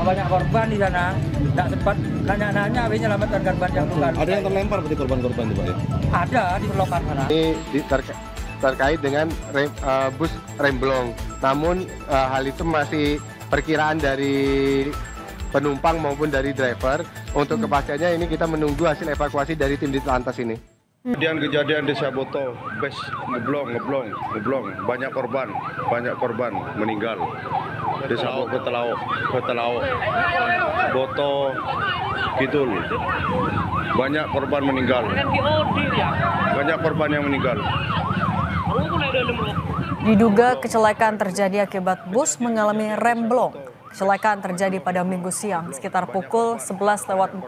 banyak korban di sana. Tidak sempat nanya-nanya, habis nyelamatkan korban yang luka. Ada yang terlempar berarti korban-korban itu Pak ya? Ada di selokan sana. Ini terkait dengan bus remblong. Namun hal itu masih perkiraan dari penumpang maupun dari driver. Untuk kepastiannya ini kita menunggu hasil evakuasi dari tim Ditlantas ini. Kejadian di Saboto, bus ngeblong, banyak korban meninggal. Di Saboto ke Telao, Boto, Kidul, banyak korban meninggal. Banyak korban yang meninggal. Diduga kecelakaan terjadi akibat bus mengalami remblong. Kecelakaan terjadi pada Minggu siang sekitar pukul 11:45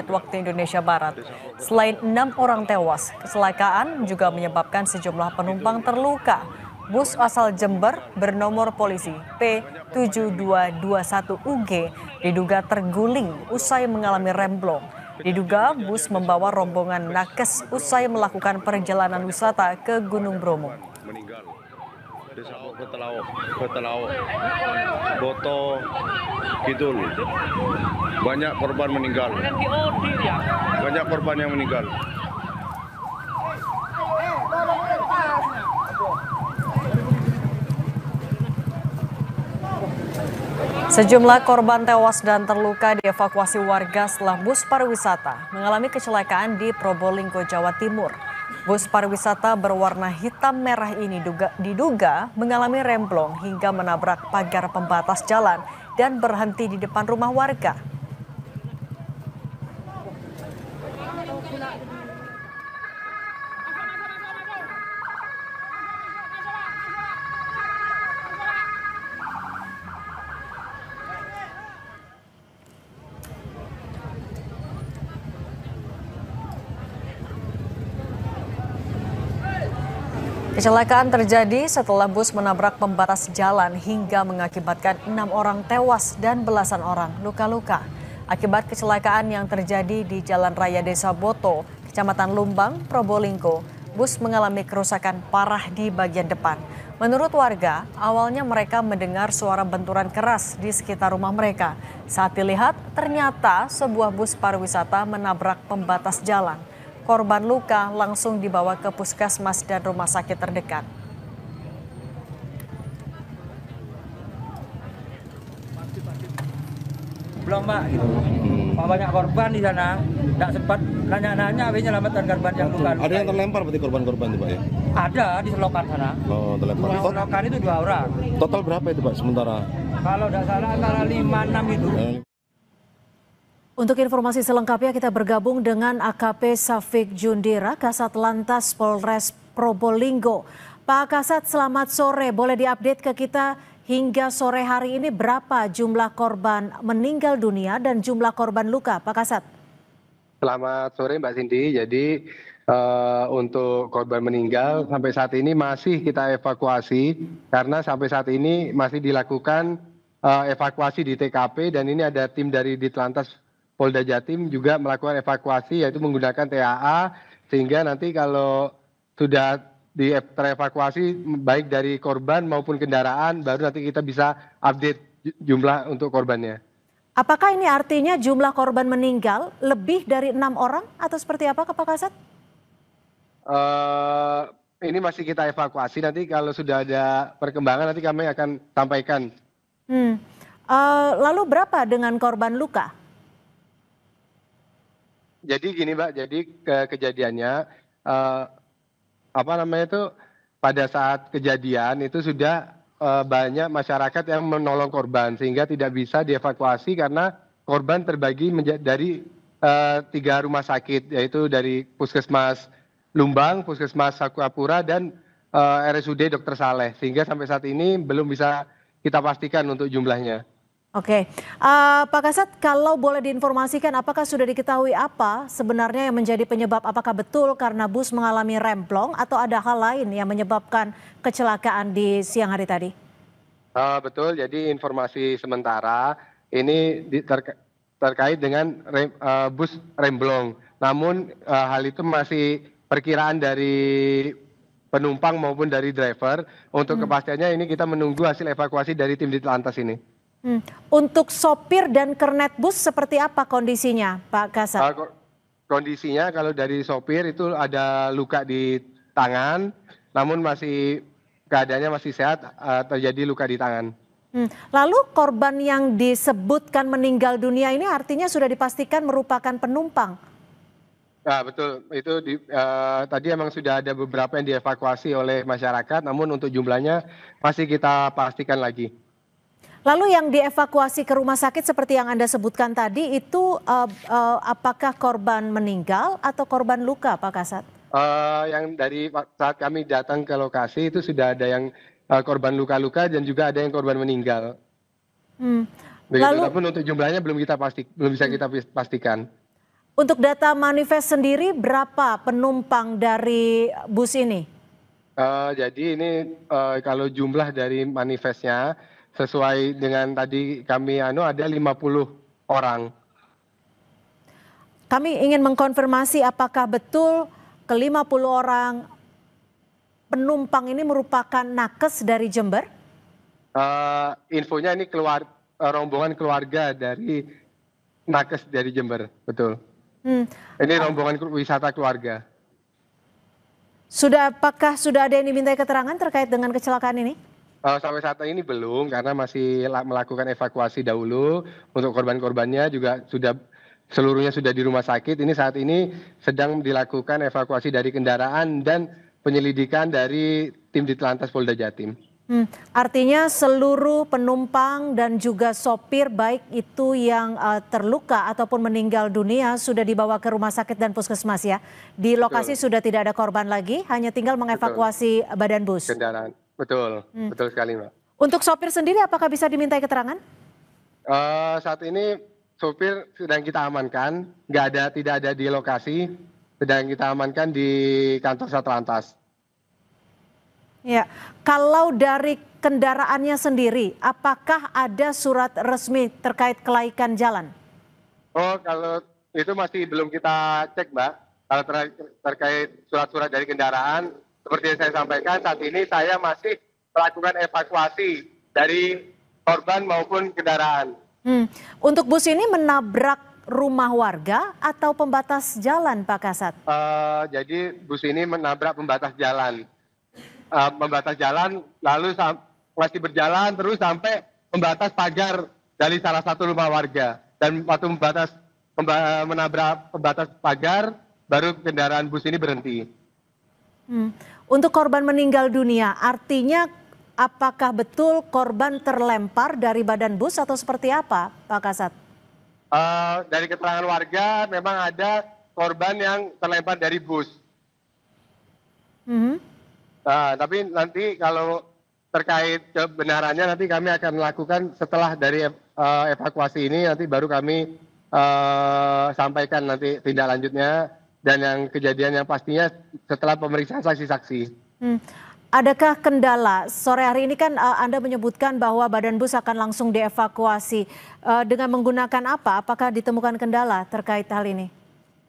waktu Indonesia Barat. Selain 6 orang tewas, kecelakaan juga menyebabkan sejumlah penumpang terluka. Bus asal Jember bernomor polisi P7221UG diduga terguling usai mengalami remblong. Diduga bus membawa rombongan nakes usai melakukan perjalanan wisata ke Gunung Bromo. Di Saboto ke Telao, Boto, Kidul, banyak korban meninggal. Banyak korban yang meninggal. Sejumlah korban tewas dan terluka dievakuasi warga setelah bus pariwisata mengalami kecelakaan di Probolinggo, Jawa Timur. Bus pariwisata berwarna hitam merah ini diduga mengalami remblong hingga menabrak pagar pembatas jalan dan berhenti di depan rumah warga. Kecelakaan terjadi setelah bus menabrak pembatas jalan hingga mengakibatkan 6 orang tewas dan belasan orang luka-luka. Akibat kecelakaan yang terjadi di Jalan Raya Desa Boto, Kecamatan Lumbang, Probolinggo, bus mengalami kerusakan parah di bagian depan. Menurut warga, awalnya mereka mendengar suara benturan keras di sekitar rumah mereka. Saat dilihat, ternyata sebuah bus pariwisata menabrak pembatas jalan. Korban luka langsung dibawa ke puskesmas dan rumah sakit terdekat. Belum Pak, gitu. Banyak korban di sana. Tidak sempat nanya-nanya, habis nyelamatkan korban yang luka. Ada yang terlempar berarti korban-korban itu Pak ya? Ada di selokan sana. Oh, terlempar. Di selokan itu 2 orang. Total berapa itu Pak sementara? Kalau tidak salah antara 5-6 itu. Untuk informasi selengkapnya kita bergabung dengan AKP Safik Jundira, Kasat Lantas Polres Probolinggo. Pak Kasat, selamat sore. Boleh diupdate ke kita hingga sore hari ini berapa jumlah korban meninggal dunia dan jumlah korban luka, Pak Kasat? Selamat sore Mbak Cindy. Jadi untuk korban meninggal sampai saat ini masih kita evakuasi karena sampai saat ini masih dilakukan evakuasi di TKP dan ini ada tim dari Ditlantas Polda Jatim juga melakukan evakuasi yaitu menggunakan TAA sehingga nanti kalau sudah terevakuasi baik dari korban maupun kendaraan baru nanti kita bisa update jumlah untuk korbannya. Apakah ini artinya jumlah korban meninggal lebih dari 6 orang atau seperti apa Pak Kasat? Ini masih kita evakuasi nanti kalau sudah ada perkembangan nanti kami akan sampaikan. Lalu berapa dengan korban luka? Jadi gini Mbak, jadi kejadiannya pada saat kejadian itu sudah banyak masyarakat yang menolong korban sehingga tidak bisa dievakuasi karena korban terbagi dari 3 rumah sakit yaitu dari Puskesmas Lumbang, Puskesmas Sakupura dan RSUD Dr. Saleh sehingga sampai saat ini belum bisa kita pastikan untuk jumlahnya. Oke, Pak Kasat, kalau boleh diinformasikan apakah sudah diketahui apa sebenarnya yang menjadi penyebab, apakah betul karena bus mengalami remblong atau ada hal lain yang menyebabkan kecelakaan di siang hari tadi? Betul, jadi informasi sementara ini terkait dengan bus remblong. Namun hal itu masih perkiraan dari penumpang maupun dari driver. Untuk kepastiannya ini kita menunggu hasil evakuasi dari tim Ditlantas ini. Untuk sopir dan kernet bus seperti apa kondisinya, Pak Kasat? Kondisinya kalau dari sopir itu ada luka di tangan, namun keadaannya masih sehat, terjadi luka di tangan. Lalu korban yang disebutkan meninggal dunia ini artinya sudah dipastikan merupakan penumpang? Nah, betul, itu tadi emang sudah ada beberapa yang dievakuasi oleh masyarakat, namun untuk jumlahnya masih kita pastikan lagi. Lalu yang dievakuasi ke rumah sakit seperti yang Anda sebutkan tadi itu apakah korban meninggal atau korban luka, Pak Kasat? Yang dari saat kami datang ke lokasi itu sudah ada yang korban luka-luka dan juga ada yang korban meninggal. Lalu, tapi untuk jumlahnya belum bisa kita pastikan. Untuk data manifest sendiri berapa penumpang dari bus ini? Jadi ini kalau jumlah dari manifestnya sesuai dengan tadi kami ada 50 orang. Kami ingin mengkonfirmasi apakah betul ke-50 orang penumpang ini merupakan nakes dari Jember? Infonya ini rombongan keluarga dari nakes dari Jember, betul. Ini rombongan wisata keluarga. Apakah sudah ada yang dimintai keterangan terkait dengan kecelakaan ini? Sampai saat ini belum, karena masih melakukan evakuasi dahulu. Untuk korban-korbannya juga seluruhnya sudah di rumah sakit. Ini saat ini sedang dilakukan evakuasi dari kendaraan dan penyelidikan dari tim Ditlantas Polda Jatim. Artinya seluruh penumpang dan juga sopir baik itu yang terluka ataupun meninggal dunia sudah dibawa ke rumah sakit dan puskesmas ya. Di lokasi sudah tidak ada korban lagi, hanya tinggal mengevakuasi badan bus. Kendaraan, betul sekali, Mbak. Untuk sopir sendiri apakah bisa dimintai keterangan? Saat ini sopir sedang kita amankan, tidak ada di lokasi, sedang kita amankan di kantor Satlantas. Ya, kalau dari kendaraannya sendiri, apakah ada surat resmi terkait kelaikan jalan? Kalau itu masih belum kita cek, Mbak. Kalau terkait surat-surat dari kendaraan, seperti yang saya sampaikan, saat ini saya masih melakukan evakuasi dari korban maupun kendaraan. Untuk bus ini menabrak rumah warga atau pembatas jalan, Pak Kasat? Jadi bus ini menabrak pembatas jalan. Lalu masih berjalan terus sampai membatas pagar dari salah satu rumah warga, dan waktu menabrak pembatas pagar baru kendaraan bus ini berhenti. Untuk korban meninggal dunia, artinya apakah betul korban terlempar dari badan bus atau seperti apa, Pak Kasat? Dari keterangan warga memang ada korban yang terlempar dari bus. Tapi nanti kalau terkait kebenarannya nanti kami akan melakukan setelah dari evakuasi ini, nanti baru kami sampaikan nanti tindak lanjutnya dan yang kejadian yang pastinya setelah pemeriksaan saksi-saksi. Adakah kendala? Sore hari ini kan Anda menyebutkan bahwa badan bus akan langsung dievakuasi. Dengan menggunakan apa? Apakah ditemukan kendala terkait hal ini?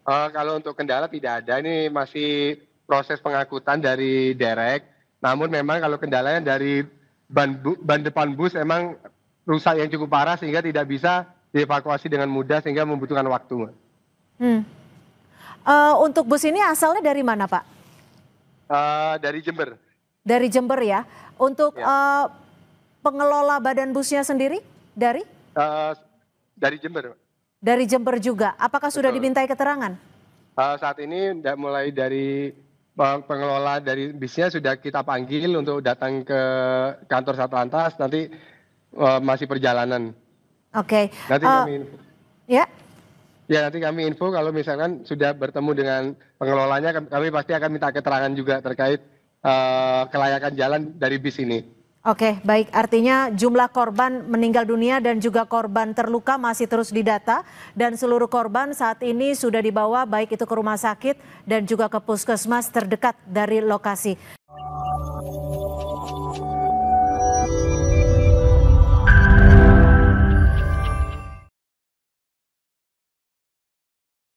Kalau untuk kendala tidak ada, ini masih proses pengangkutan dari derek. Namun memang kalau kendalanya dari ban depan bus emang rusak yang cukup parah sehingga tidak bisa dievakuasi dengan mudah sehingga membutuhkan waktu. Untuk bus ini asalnya dari mana, Pak? Dari Jember. Dari Jember ya. Untuk pengelola badan busnya sendiri dari? Dari Jember. Dari Jember juga. Apakah sudah dimintai keterangan? Saat ini mulai dari pengelola dari bisnya sudah kita panggil untuk datang ke kantor Satlantas, nanti masih perjalanan. Oke. Nanti kami info. Ya. Ya, nanti kami info kalau misalkan sudah bertemu dengan pengelolanya, kami pasti akan minta keterangan juga terkait kelayakan jalan dari bis ini. Oke, baik. Artinya jumlah korban meninggal dunia dan juga korban terluka masih terus didata, dan seluruh korban saat ini sudah dibawa baik itu ke rumah sakit dan juga ke puskesmas terdekat dari lokasi.